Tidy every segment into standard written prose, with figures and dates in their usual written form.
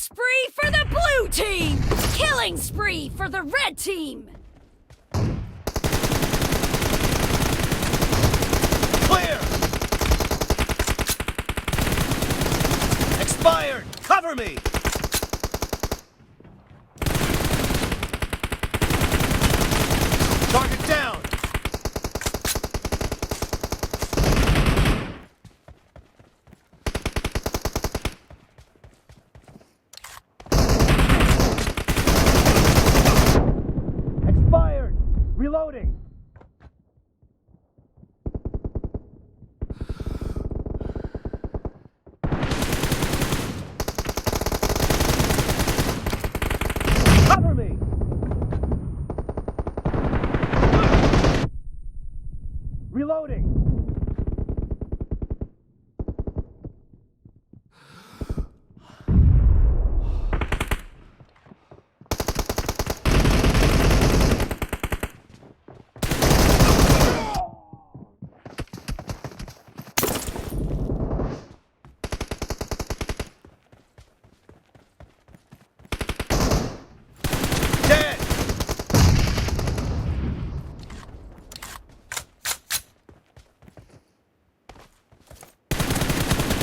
spree for the blue team! Killing spree for the red team! Clear! Expired! Cover me! Target down! Expired! Reloading! Cover me! Reloading! Dead!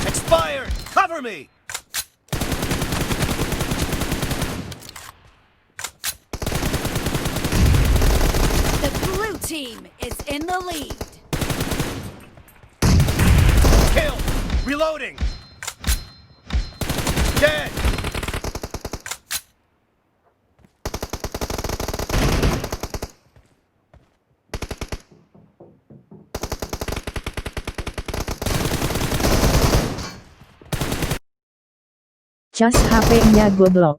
Expired! Cover me! The blue team is in the lead. Kill! Reloading! Dead! Cas HP-nya goblok.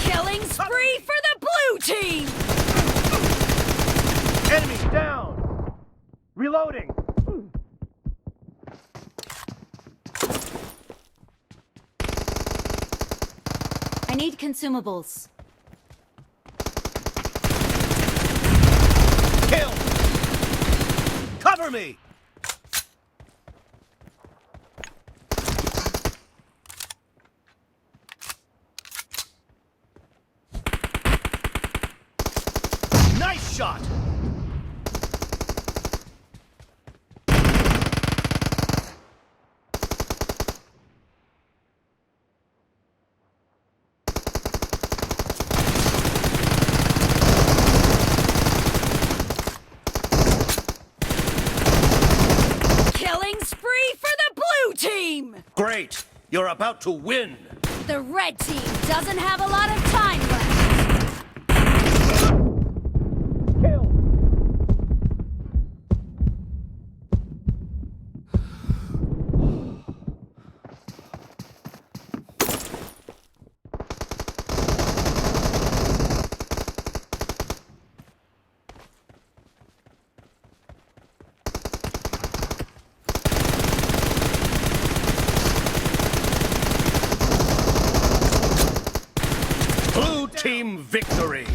Killing spree for the blue team! Enemy down! Reloading! I need consumables. Kill! Cover me! Nice shot! Killing spree for the blue team! Great! You're about to win! The red team doesn't have a lot of time left. Kill! Blue team victory!